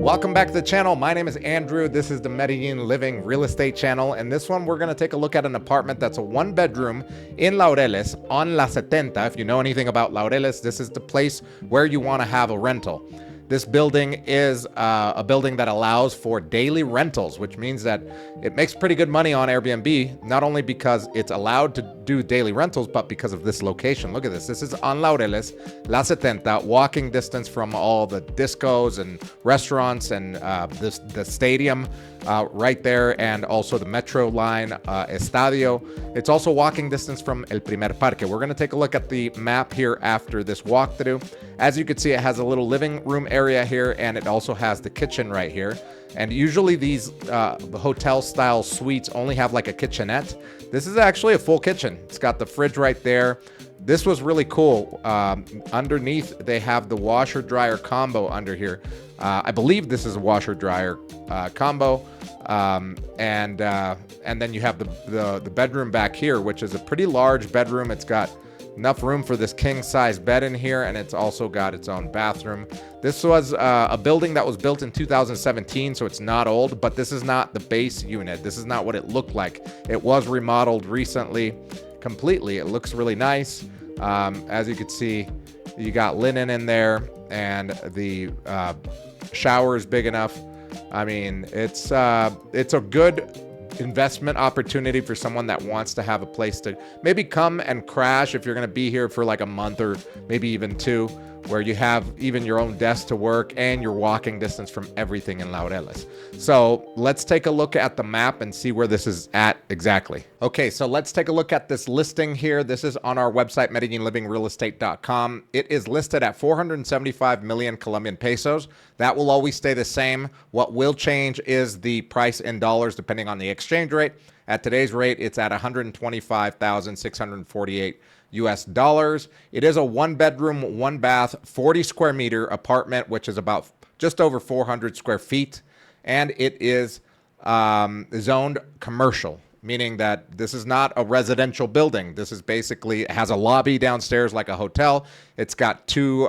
Welcome back to the channel. My name is Andrew. This is the Medellin Living Real Estate channel. And this one, we're going to take a look at an apartment that's a one bedroom in Laureles on La 70. If you know anything about Laureles, this is the place where you want to have a rental. This building is a building that allows for daily rentals, which means that it makes pretty good money on Airbnb, not only because it's allowed to do daily rentals, but because of this location. Look at this. This is on Laureles, La 70, walking distance from all the discos and restaurants and the stadium right there, and also the metro line, Estadio. It's also walking distance from El Primer Parque. We're going to take a look at the map here after this walkthrough. As you can see, it has a little living room area here, and it also has the kitchen right here. And usually these hotel style suites only have like a kitchenette. This is actually a full kitchen. It's got the fridge right there. This was really cool. Underneath, they have the washer dryer combo under here. I believe this is a washer dryer combo. And then you have the bedroom back here, which is a pretty large bedroom. It's got enough room for this king size bed in here, and it's also got its own bathroom. This was a building that was built in 2017, so it's not old, but this is not the base unit. This is not what it looked like. It was remodeled recently completely. It looks really nice. As you can see, you got linen in there, and the shower is big enough. I mean, it's a good investment opportunity for someone that wants to have a place to maybe come and crash if you're going to be here for like a month or maybe even two, where you have even your own desk to work and you're walking distance from everything in Laureles. So let's take a look at the map and see where this is at exactly. Okay, so let's take a look at this listing here. This is on our website, MedellinLivingRealEstate.com. It is listed at 475 million Colombian pesos. That will always stay the same. What will change is the price in dollars depending on the exchange rate. At today's rate, it's at 125,648 US dollars. It is a one bedroom, one bath, 40 square meter apartment, which is about just over 400 square feet. And it is zoned commercial, meaning that this is not a residential building. This is basically, it has a lobby downstairs like a hotel. It's got two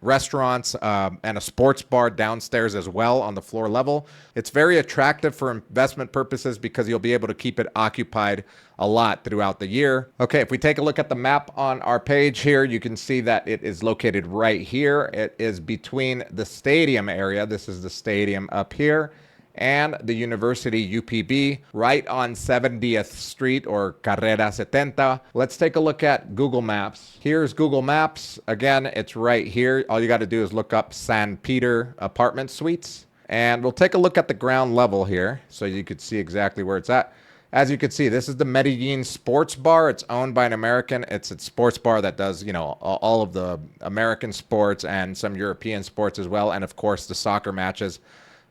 restaurants and a sports bar downstairs as well on the floor level. It's very attractive for investment purposes because you'll be able to keep it occupied a lot throughout the year. Okay, if we take a look at the map on our page here, you can see that it is located right here. It is between the stadium area. This is the stadium up here, and the University UPB right on 70th Street or Carrera 70. Let's take a look at Google Maps. Here's Google Maps. Again, it's right here. All you got to do is look up San Peter apartment suites. And we'll take a look at the ground level here so you could see exactly where it's at. As you can see, this is the Medellin Sports Bar. It's owned by an American. It's a sports bar that does, you know, all of the American sports and some European sports as well. And of course, the soccer matches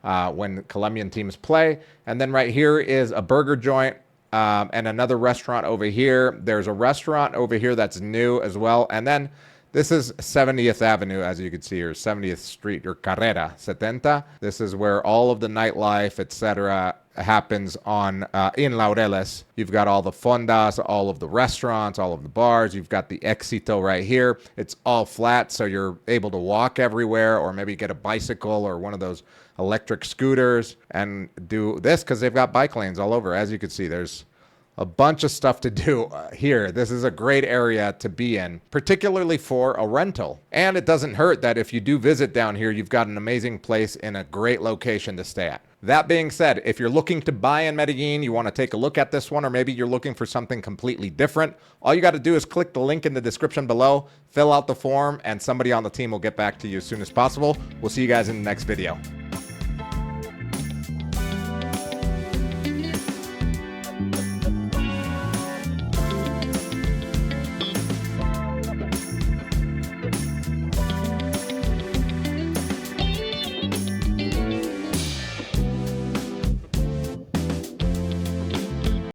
when Colombian teams play. And then right here is a burger joint and another restaurant over here. There's a restaurant over here that's new as well. And then this is 70th Avenue, as you can see here, 70th Street or Carrera 70. This is where all of the nightlife, etc., happens on in Laureles. You've got all the fondas, all of the restaurants, all of the bars. You've got the Éxito right here. It's all flat, so you're able to walk everywhere, or maybe get a bicycle or one of those electric scooters and do this because they've got bike lanes all over. As you can see, there's a bunch of stuff to do here. This is a great area to be in, particularly for a rental. And it doesn't hurt that if you do visit down here, you've got an amazing place in a great location to stay at. That being said, if you're looking to buy in Medellin, you want to take a look at this one, or maybe you're looking for something completely different, all you got to do is click the link in the description below, fill out the form, and somebody on the team will get back to you as soon as possible. We'll see you guys in the next video.